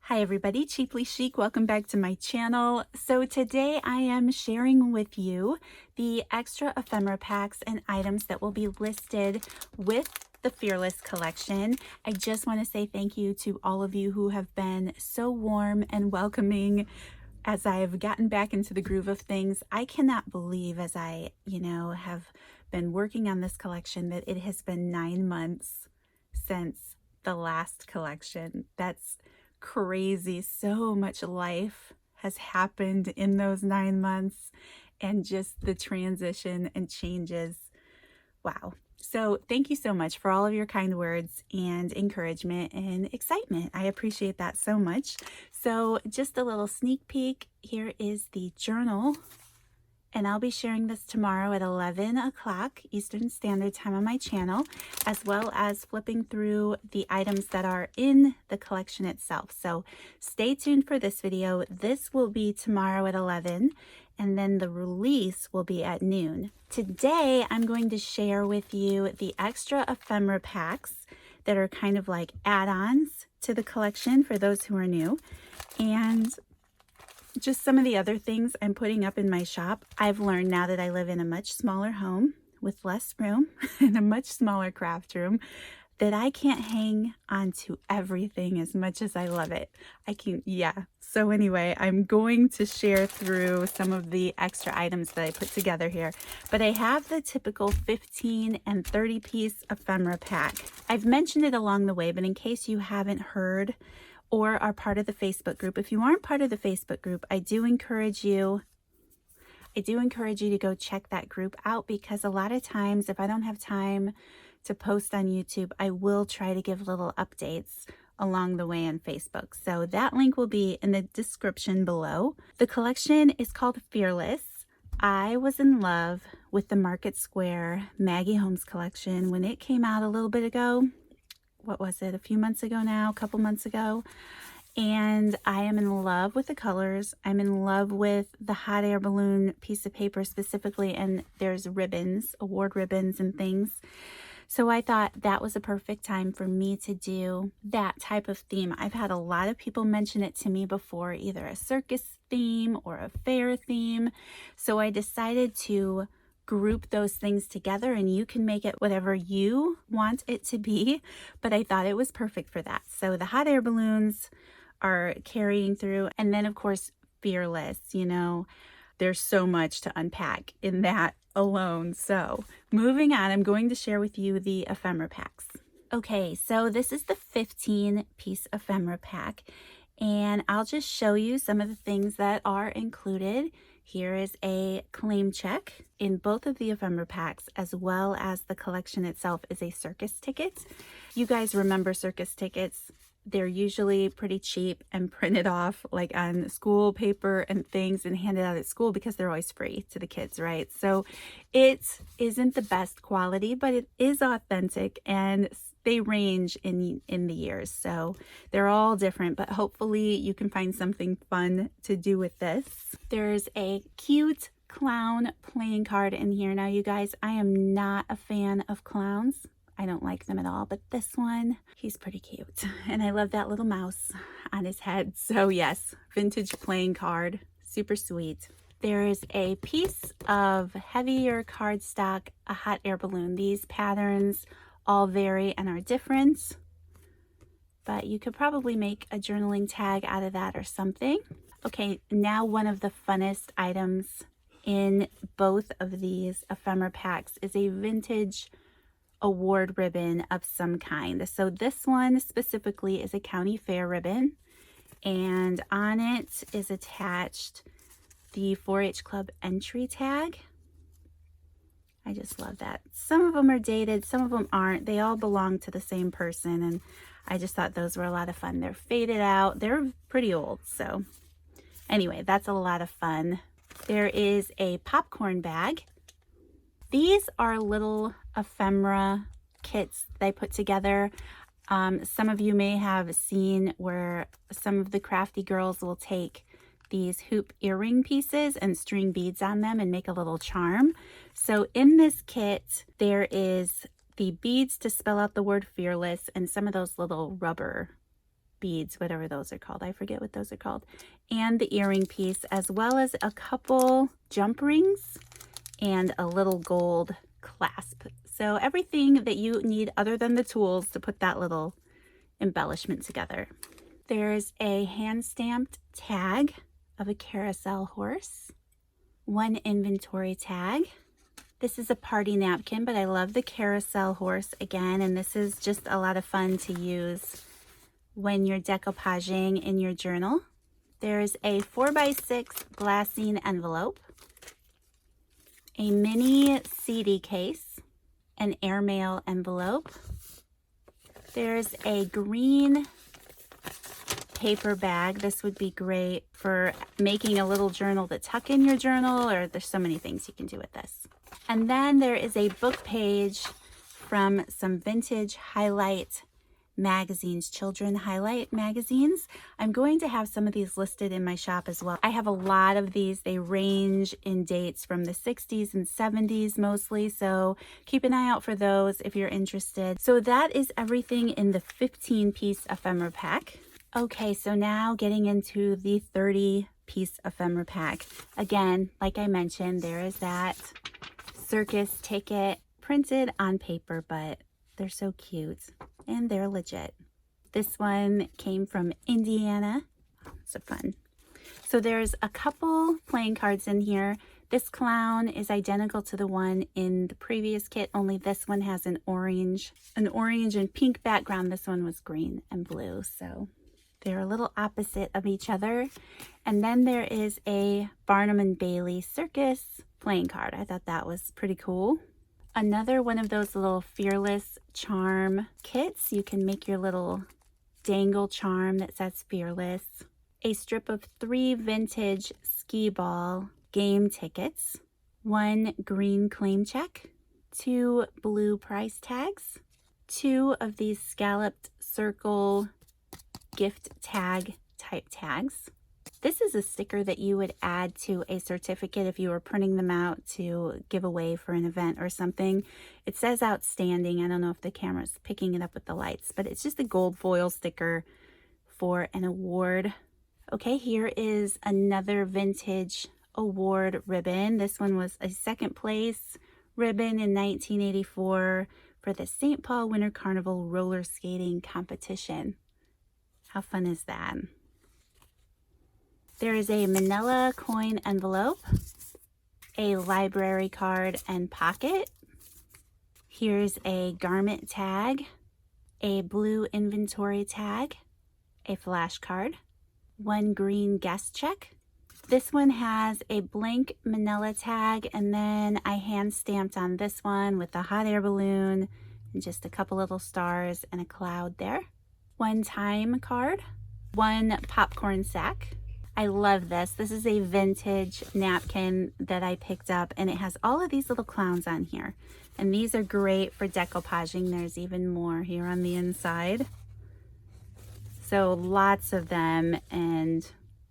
Hi everybody, Cheaply Chic. Welcome back to my channel. So today I am sharing with you the extra ephemera packs and items that will be listed with the Fearless collection. I just want to say thank you to all of you who have been so warm and welcoming as I've gotten back into the groove of things. I cannot believe, as I, have been working on this collection, that it has been 9 months since the last collection. That's crazy. So much life has happened in those 9 months, and just the transition and changes. Wow. So thank you so much for all of your kind words and encouragement and excitement. I appreciate that so much. So just a little sneak peek. Here is the journal, and I'll be sharing this tomorrow at 11 o'clock Eastern Standard Time on my channel, as well as flipping through the items that are in the collection itself. So stay tuned for this video. This will be tomorrow at 11, and then the release will be at noon. Today, I'm going to share with you the extra ephemera packs that are kind of like add-ons to the collection for those who are new, and just some of the other things I'm putting up in my shop. I've learned now that I live in a much smaller home with less room and a much smaller craft room that I can't hang on to everything as much as I love it. So anyway, I'm going to share through some of the extra items that I put together here, but I have the typical 15 and 30 piece ephemera pack. I've mentioned it along the way, but in case you haven't heard or are part of the Facebook group, if you aren't part of the Facebook group, I do encourage you to go check that group out, because a lot of times if I don't have time to post on YouTube, I will try to give little updates along the way on Facebook. So that link will be in the description below. The collection is called Fearless. I was in love with the Market Square Maggie Holmes collection when it came out a little bit ago. What was it? A few months ago now, a couple months ago. And I am in love with the colors. I'm in love with the hot air balloon piece of paper specifically, and there's ribbons, award ribbons and things. So I thought that was a perfect time for me to do that type of theme. I've had a lot of people mention it to me before, either a circus theme or a fair theme. So I decided to group those things together, and you can make it whatever you want it to be, but I thought it was perfect for that. So the hot air balloons are carrying through, and then of course Fearless. There's so much to unpack in that alone. So moving on, I'm going to share with you the ephemera packs. Okay, so this is the 15 piece ephemera pack, and I'll just show you some of the things that are included. Here is a claim check in both of the ephemera packs, as well as the collection itself is a circus ticket. You guys remember circus tickets? They're usually pretty cheap and printed off like on school paper and things and handed out at school because they're always free to the kids, right? So it isn't the best quality, but it is authentic, and they range in the years. So they're all different, but hopefully you can find something fun to do with this. There's a cute clown playing card in here. Now, you guys, I am not a fan of clowns. I don't like them at all, but this one, he's pretty cute. And I love that little mouse on his head. So yes, vintage playing card, super sweet. There is a piece of heavier cardstock, a hot air balloon. These patterns all vary and are different, but you could probably make a journaling tag out of that or something. Okay, now one of the funnest items in both of these ephemera packs is a vintage award ribbon of some kind. So this one specifically is a county fair ribbon, and on it is attached the 4-H Club entry tag. I just love that. Some of them are dated, some of them aren't. They all belong to the same person, and I just thought those were a lot of fun. They're faded out. They're pretty old, so anyway, that's a lot of fun. There is a popcorn bag. These are little ephemera kits they put together. Some of you may have seen where some of the crafty girls will take these hoop earring pieces and string beads on them and make a little charm. So in this kit, there is the beads to spell out the word Fearless and some of those little rubber beads, whatever those are called. I forget what those are called. And the earring piece, as well as a couple jump rings and a little gold clasp. So everything that you need other than the tools to put that little embellishment together. There's a hand-stamped tag of a carousel horse, one inventory tag. This is a party napkin, but I love the carousel horse again, and this is just a lot of fun to use when you're decoupaging in your journal. There's a 4x6 glassine envelope, a mini CD case, an airmail envelope. There's a green paper bag. This would be great for making a little journal to tuck in your journal, or there's so many things you can do with this. And then there is a book page from some vintage highlight magazines, children highlight magazines. I'm going to have some of these listed in my shop as well. I have a lot of these. They range in dates from the 60s and 70s mostly, so keep an eye out for those if you're interested. So that is everything in the 15-piece ephemera pack. Okay, so now getting into the 30-piece ephemera pack. Again, like I mentioned, there is that circus ticket printed on paper, but they're so cute and they're legit. This one came from Indiana. So fun. So there's a couple playing cards in here. This clown is identical to the one in the previous kit, only this one has an orange and pink background. This one was green and blue, so they're a little opposite of each other. And then there is a Barnum and Bailey circus playing card. I thought that was pretty cool. Another one of those little Fearless charm kits. You can make your little dangle charm that says Fearless. A strip of 3 vintage skee ball game tickets, 1 green claim check, 2 blue price tags, 2 of these scalloped circle gift tag type tags. This is a sticker that you would add to a certificate if you were printing them out to give away for an event or something. It says outstanding. I don't know if the camera's picking it up with the lights, but it's just a gold foil sticker for an award. Okay, here is another vintage award ribbon. This one was a 2nd place ribbon in 1984 for the St. Paul Winter Carnival roller skating competition. How fun is that? There is a manila coin envelope, a library card and pocket. Here's a garment tag, a blue inventory tag, a flashcard, 1 green guest check. This one has a blank manila tag, and then I hand stamped on this one with a hot air balloon and just a couple little stars and a cloud there. 1 time card, 1 popcorn sack. I love this. This is a vintage napkin that I picked up, and it has all of these little clowns on here. And these are great for decoupaging. There's even more here on the inside. So lots of them, and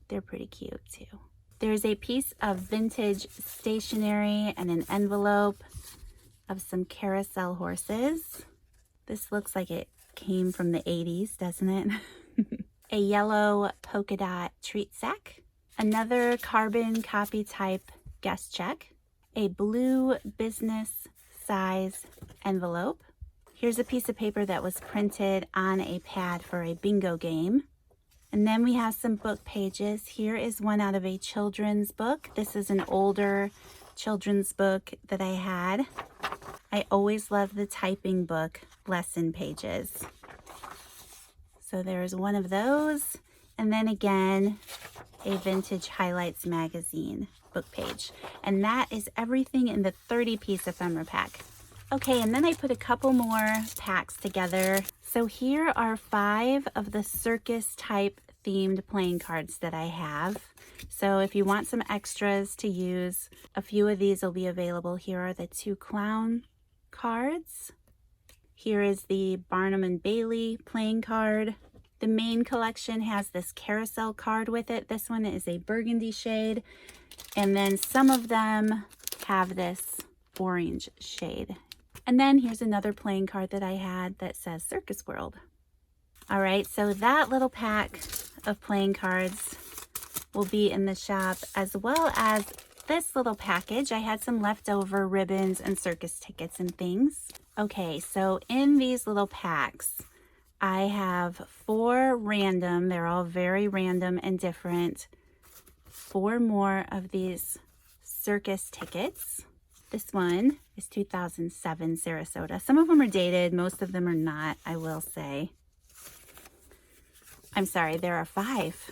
they're pretty cute too. There's a piece of vintage stationery and an envelope of some carousel horses. This looks like it came from the 80s, doesn't it? A yellow polka dot treat sack, another carbon copy type guest check, a blue business size envelope. Here's a piece of paper that was printed on a pad for a bingo game. And then we have some book pages. Here is one out of a children's book. This is an older children's book that I had. I always love the typing book lesson pages. So there's one of those, and then again, a vintage highlights magazine book page. And that is everything in the 30-piece ephemera pack. Okay, and then I put a couple more packs together. So here are 5 of the circus type themed playing cards that I have. So if you want some extras to use, a few of these will be available. Here are the 2 clown cards. Here is the Barnum and Bailey playing card. The main collection has this carousel card with it. This one is a burgundy shade. And then some of them have this orange shade. And then here's another playing card that I had that says Circus World. All right, so that little pack of playing cards will be in the shop, as well as this little package. I had some leftover ribbons and circus tickets and things. Okay, so in these little packs, I have 4 random, they're all very random and different, 4 more of these circus tickets. This one is 2007 Sarasota. Some of them are dated, most of them are not, I will say. I'm sorry, there are 5.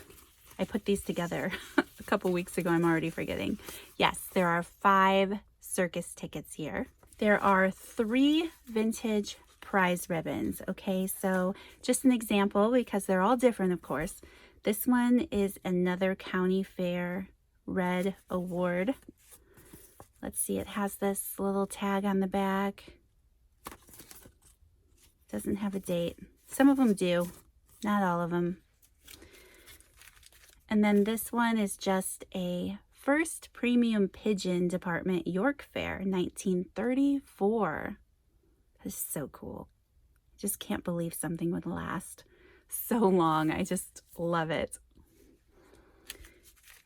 I put these together a couple weeks ago. I'm already forgetting. Yes, there are 5 circus tickets here. There are 3 vintage prize ribbons. Okay, so just an example, because they're all different, of course. This one is another county fair red award. Let's see, it has this little tag on the back. Doesn't have a date. Some of them do, not all of them. And then this one is just a first premium pigeon department York Fair, 1934. That's so cool. Just can't believe something would last so long. I just love it.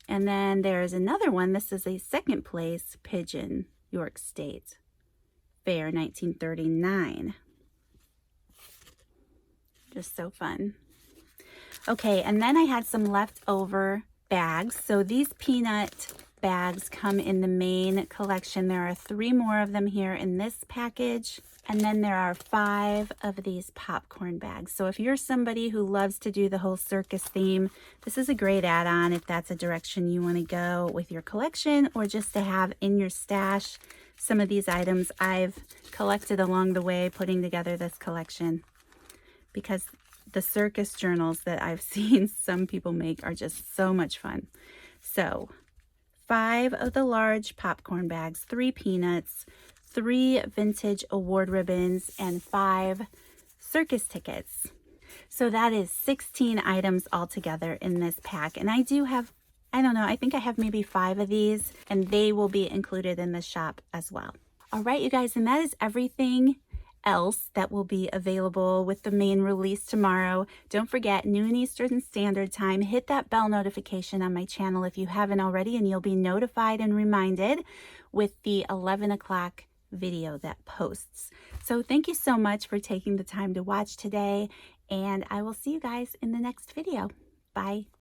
And then there's another one. This is a second place pigeon York State Fair, 1939. Just so fun. Okay, and then I had some leftover bags. So these peanut bags come in the main collection. There are 3 more of them here in this package. And then there are 5 of these popcorn bags. So if you're somebody who loves to do the whole circus theme, this is a great add-on if that's a direction you want to go with your collection, or just to have in your stash. Some of these items I've collected along the way putting together this collection, because the circus journals that I've seen some people make are just so much fun. So 5 of the large popcorn bags, 3 peanuts, 3 vintage award ribbons, and 5 circus tickets. So that is 16 items altogether in this pack. And I do have, I don't know, I think I have maybe 5 of these, and they will be included in the shop as well. All right, you guys, and that is everything else that will be available with the main release tomorrow. Don't forget, noon Eastern Standard Time. Hit that bell notification on my channel if you haven't already, and you'll be notified and reminded with the 11 o'clock video that posts. So thank you so much for taking the time to watch today, and I will see you guys in the next video. Bye.